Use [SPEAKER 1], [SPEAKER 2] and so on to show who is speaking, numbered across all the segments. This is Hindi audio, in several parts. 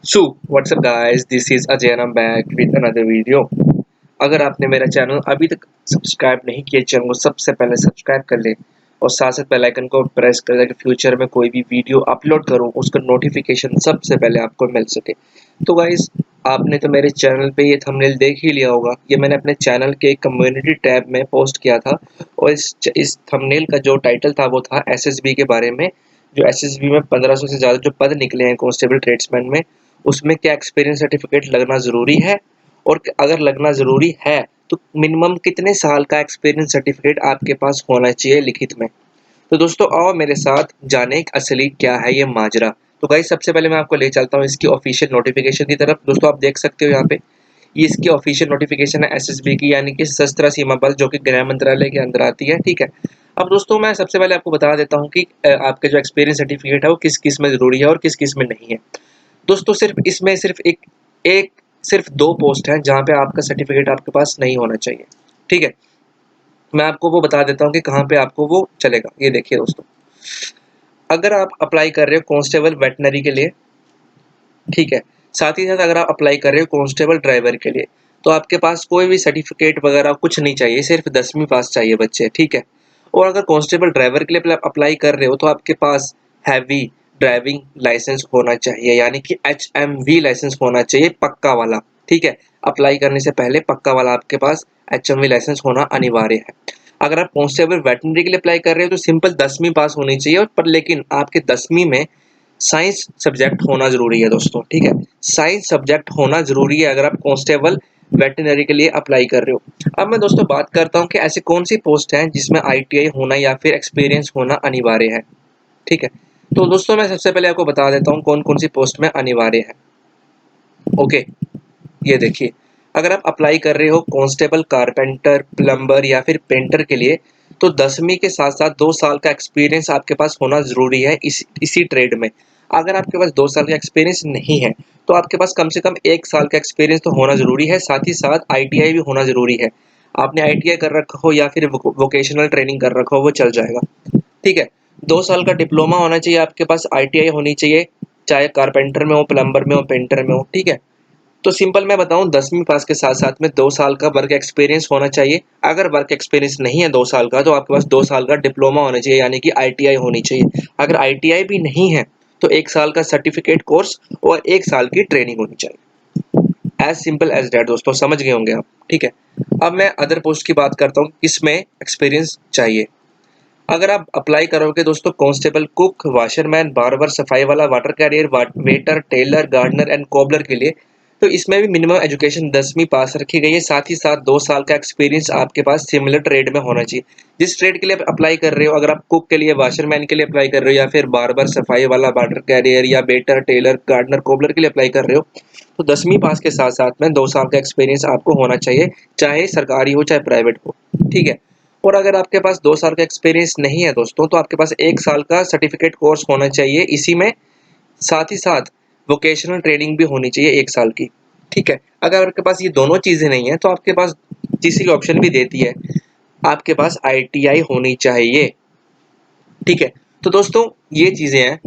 [SPEAKER 1] So what's up guys, this is Ajay and I am back with another video. अगर आपने मेरा चैनल अभी तक सब्सक्राइब नहीं किया, चैनल को सबसे पहले सब्सक्राइब कर ले और साथ साथ बेल आइकन को प्रेस कर ताकि फ्यूचर में कोई भी वीडियो अपलोड करूं उसका नोटिफिकेशन सबसे पहले आपको मिल सके। तो गाइस, आपने तो मेरे चैनल पे ये थंबनेल देख ही लिया होगा। ये मैंने अपने चैनल के कम्युनिटी टैब में पोस्ट किया था और इस थंबनेल का जो टाइटल था वो था एसएसबी के बारे में। जो एसएसबी में 1500 से ज़्यादा जो पद निकले हैं कांस्टेबल ट्रेड्समैन में, उसमें क्या एक्सपीरियंस सर्टिफिकेट लगना ज़रूरी है, और अगर लगना ज़रूरी है तो मिनिमम कितने साल का एक्सपीरियंस सर्टिफिकेट आपके पास होना चाहिए लिखित में। तो दोस्तों, आओ मेरे साथ जाने असली क्या है ये माजरा। तो गाइस, सबसे पहले मैं आपको ले चलता हूँ इसकी ऑफिशियल नोटिफिकेशन की तरफ। दोस्तों, आप देख सकते हो यहाँ पे ये इसकी ऑफिशियल नोटिफिकेशन है एसएसबी की, यानी कि सशस्त्र सीमा बल, जो कि गृह मंत्रालय के अंदर आती है। ठीक है। अब दोस्तों, मैं सबसे पहले आपको बता देता हूँ कि आपके जो एक्सपीरियंस सर्टिफिकेट है वो किस किस में ज़रूरी है और किस किस में नहीं है। दोस्तों, सिर्फ इसमें सिर्फ एक सिर्फ दो पोस्ट हैं जहाँ पे आपका सर्टिफिकेट आपके पास नहीं होना चाहिए। ठीक है। मैं आपको वो बता देता हूँ कि कहाँ पे आपको वो चलेगा। ये देखिए दोस्तों, अगर आप अप्लाई कर रहे हो कांस्टेबल वेटनरी के लिए, ठीक है, साथ ही साथ अगर आप अप्लाई कर रहे हो कांस्टेबल ड्राइवर के लिए, तो आपके पास कोई भी सर्टिफिकेट वगैरह कुछ नहीं चाहिए, सिर्फ 10वीं पास चाहिए बच्चे। ठीक है। और अगर कांस्टेबल ड्राइवर के लिए अप्लाई कर रहे हो तो आपके पास हैवी ड्राइविंग लाइसेंस होना चाहिए, यानी कि HMV लाइसेंस होना चाहिए, पक्का वाला। ठीक है। अप्लाई करने से पहले पक्का वाला आपके पास HMV लाइसेंस होना अनिवार्य है। अगर आप कांस्टेबल वेटनरी के लिए अप्लाई कर रहे हो तो सिंपल 10वीं पास होनी चाहिए, पर लेकिन आपके 10वीं में साइंस सब्जेक्ट होना ज़रूरी है दोस्तों। ठीक है। साइंस सब्जेक्ट होना ज़रूरी है अगर आप कांस्टेबल वेटनरी के लिए अप्लाई कर रहे हो। अब मैं दोस्तों बात करता हूँ कि ऐसी कौन सी पोस्ट हैं जिसमें ITI होना या फिर एक्सपीरियंस होना अनिवार्य है। ठीक है। तो दोस्तों, मैं सबसे पहले आपको बता देता हूँ कौन कौन सी पोस्ट में अनिवार्य है। ओके, ये देखिए, अगर आप अप्लाई कर रहे हो कांस्टेबल, कारपेंटर, प्लम्बर या फिर पेंटर के लिए, तो 10वीं के साथ साथ 2 साल का एक्सपीरियंस आपके पास होना ज़रूरी है इसी ट्रेड में। अगर आपके पास 2 साल का एक्सपीरियंस नहीं है तो आपके पास कम से कम 1 साल का एक्सपीरियंस तो होना ज़रूरी है, साथ ही साथ ITI भी होना ज़रूरी है। आपने ITI कर रखा हो या फिर वोकेशनल ट्रेनिंग कर रखा हो, वो चल जाएगा। ठीक है। 2 साल का डिप्लोमा होना चाहिए आपके पास, ITI होनी चाहिए, चाहे कारपेंटर में हो, प्लम्बर में हो, पेंटर में हो। ठीक है। तो सिंपल मैं बताऊं, 10वीं पास के साथ साथ में 2 साल का वर्क एक्सपीरियंस होना चाहिए। अगर वर्क एक्सपीरियंस नहीं है 2 साल का, तो आपके पास 2 साल का डिप्लोमा होना चाहिए, यानी कि ITI होनी चाहिए। अगर ITI भी नहीं है तो 1 साल का सर्टिफिकेट कोर्स और 1 साल की ट्रेनिंग होनी चाहिए। एज सिंपल एज डैट दोस्तों, समझ गए होंगे आप। ठीक है। अब मैं अदर पोस्ट की बात करता हूँ, किसमें एक्सपीरियंस चाहिए। अगर आप अप्लाई करोगे दोस्तों कांस्टेबल, कुक, वाशरमैन, बार्बर, सफाई वाला, water carrier, waiter, tailor, gardener and cobbler के लिए, तो इसमें भी मिनिमम एजुकेशन 10वीं पास रखी गई है। साथ ही साथ 2 साल का एक्सपीरियंस आपके पास सिमिलर ट्रेड में होना चाहिए। जिस ट्रेड के लिए आप अप्लाई कर रहे हो, अगर आप कुक के लिए, वाशरमैन के लिए अप्लाई कर रहे हो, या फिर बार्बर, सफाई वाला, वाटर कैरियर, या वेटर, टेलर, गार्डनर, कोबलर के लिए अप्लाई कर रहे हो, तो 10वीं पास के साथ साथ में 2 साल का एक्सपीरियंस आपको होना चाहिए, चाहे सरकारी हो चाहे प्राइवेट हो। ठीक है। और अगर आपके पास 2 साल का एक्सपीरियंस नहीं है दोस्तों, तो आपके पास 1 साल का सर्टिफिकेट कोर्स होना चाहिए इसी में, साथ ही साथ वोकेशनल ट्रेनिंग भी होनी चाहिए 1 साल की। ठीक है। अगर आपके पास ये दोनों चीज़ें नहीं है तो आपके पास तीसरी ऑप्शन भी देती है, आपके पास ITI होनी चाहिए। ठीक है। तो दोस्तों, ये चीज़ें हैं,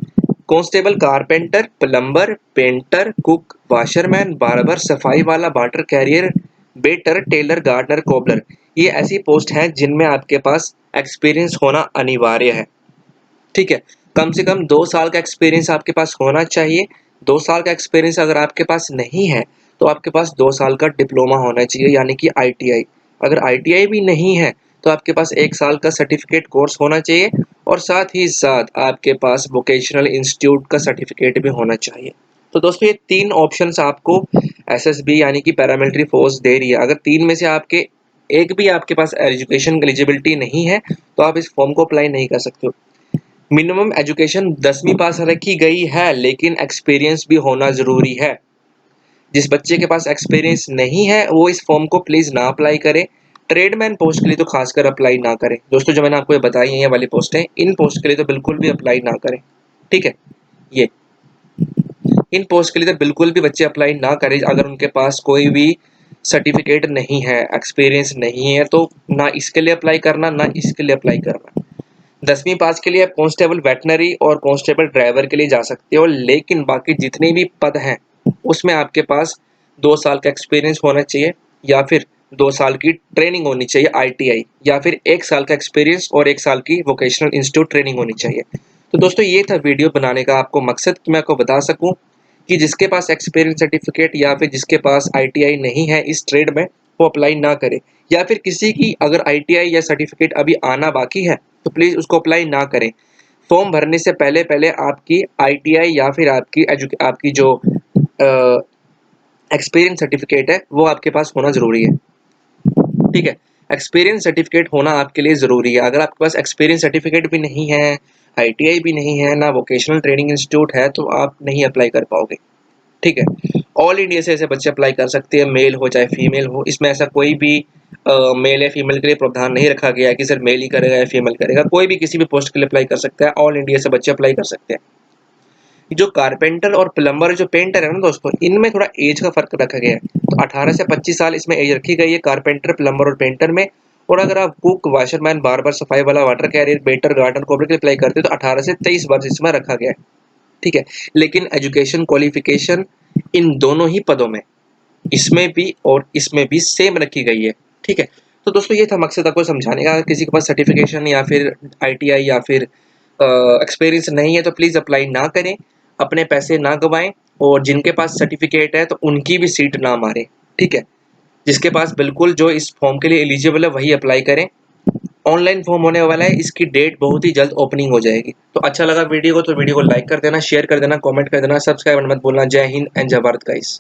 [SPEAKER 1] constable, carpenter, plumber, painter, cook, washerman, barber, सफाई वाला, water carrier, waiter, tailor, gardener, cobbler, ये ऐसी पोस्ट हैं जिनमें आपके पास एक्सपीरियंस होना अनिवार्य है। ठीक है। कम से कम 2 साल का एक्सपीरियंस आपके पास होना चाहिए। 2 साल का एक्सपीरियंस अगर आपके पास नहीं है तो आपके पास 2 साल का डिप्लोमा होना चाहिए, यानी कि ITI। अगर ITI भी नहीं है तो आपके पास 1 साल का सर्टिफिकेट कोर्स होना चाहिए, और साथ ही साथ आपके पास वोकेशनल इंस्टीट्यूट का सर्टिफिकेट भी होना चाहिए। तो दोस्तों, ये 3 ऑप्शंस आपको SSB यानी कि पैरामिलिट्री फोर्स दे रही है। अगर 3 में से आपके एक भी आपके पास एजुकेशन एलिजिबिलिटी नहीं है तो आप इस फॉर्म को अप्लाई नहीं कर सकते हो। मिनिमम एजुकेशन 10वीं पास रखी गई है, लेकिन एक्सपीरियंस भी होना ज़रूरी है। जिस बच्चे के पास एक्सपीरियंस नहीं है वो इस फॉर्म को प्लीज़ ना अप्लाई करे। ट्रेडमैन पोस्ट के लिए तो खासकर अप्लाई ना करें दोस्तों। जो मैंने आपको ये बताई हैं ये वाली पोस्टें, इन पोस्ट के लिए तो बिल्कुल भी अप्लाई ना करें। ठीक है। ये इन पोस्ट के लिए तो बिल्कुल भी बच्चे अप्लाई ना करें अगर उनके पास कोई भी सर्टिफिकेट नहीं है, एक्सपीरियंस नहीं है, तो ना इसके लिए अप्लाई करना, ना इसके लिए अप्लाई करना। 10वीं पास के लिए आप कांस्टेबल वेटनरी और कांस्टेबल ड्राइवर के लिए जा सकते हो, लेकिन बाकी जितने भी पद हैं उसमें आपके पास 2 साल का एक्सपीरियंस होना चाहिए या फिर 2 साल की ट्रेनिंग होनी चाहिए आईटीआई, या फिर 1 साल का एक्सपीरियंस और 1 साल की वोकेशनल इंस्टीट्यूट ट्रेनिंग होनी चाहिए। तो दोस्तों ये था वीडियो बनाने का आपको मकसद, कि मैं आपको बता सकूं कि जिसके पास एक्सपीरियंस सर्टिफिकेट या फिर जिसके पास आईटीआई नहीं है इस ट्रेड में, वो अप्लाई ना करे, या फिर किसी की अगर आईटीआई या सर्टिफिकेट अभी आना बाकी है तो प्लीज़ उसको अप्लाई ना करें। फॉर्म भरने से पहले पहले आपकी आईटीआई या फिर आपकी जो एक्सपीरियंस सर्टिफिकेट है वो आपके पास होना ज़रूरी है। ठीक है, एक्सपीरियंस सर्टिफिकेट होना आपके लिए ज़रूरी है। अगर आपके पास एक्सपीरियंस सर्टिफिकेट भी नहीं है, आईटीआई भी नहीं है, ना वोकेशनल ट्रेनिंग इंस्टीट्यूट है, तो आप नहीं अप्लाई कर पाओगे। ठीक है, ऑल इंडिया से ऐसे बच्चे अप्लाई कर सकते हैं, मेल हो चाहे फीमेल हो। इसमें ऐसा कोई भी मेल या फीमेल के लिए प्रावधान नहीं रखा गया है कि सिर्फ मेल ही करेगा या फीमेल करेगा। कोई भी किसी भी पोस्ट के लिए अप्लाई कर सकता है, ऑल इंडिया से बच्चे अप्लाई कर सकते हैं। जो कारपेंटर और प्लम्बर जो पेंटर है ना दोस्तों, इनमें थोड़ा एज का फर्क रखा गया है। तो 18 से 25 साल इसमें एज रखी गई है कारपेंटर, प्लम्बर और पेंटर में। और अगर आप कुक, वाशरमैन, बार्बर, सफाई वाला, वाटर कैरियर, वेटर, गार्डन, कॉपरेट के लिए अप्लाई करते हो तो 18 से 23 वर्ष इसमें रखा गया है। ठीक है, लेकिन एजुकेशन क्वालिफिकेशन इन दोनों ही पदों में, इसमें भी और इसमें भी सेम रखी गई है। ठीक है, तो दोस्तों ये था मकसद आपको समझाने का। अगर किसी के पास सर्टिफिकेशन या फिर आईटीआई या फिर एक्सपीरियंस नहीं है तो प्लीज़ अप्लाई ना करें, अपने पैसे ना गवाएं, और जिनके पास सर्टिफिकेट है तो उनकी भी सीट ना मारें। ठीक है, जिसके पास बिल्कुल जो इस फॉर्म के लिए एलिजिबल है वही अप्लाई करें। ऑनलाइन फॉर्म होने वाला है, इसकी डेट बहुत ही जल्द ओपनिंग हो जाएगी। तो अच्छा लगा वीडियो को तो वीडियो को लाइक कर देना, शेयर कर देना, कमेंट कर देना, सब्सक्राइब मत भूलना। जय हिंद एंड जय भारत गाइस।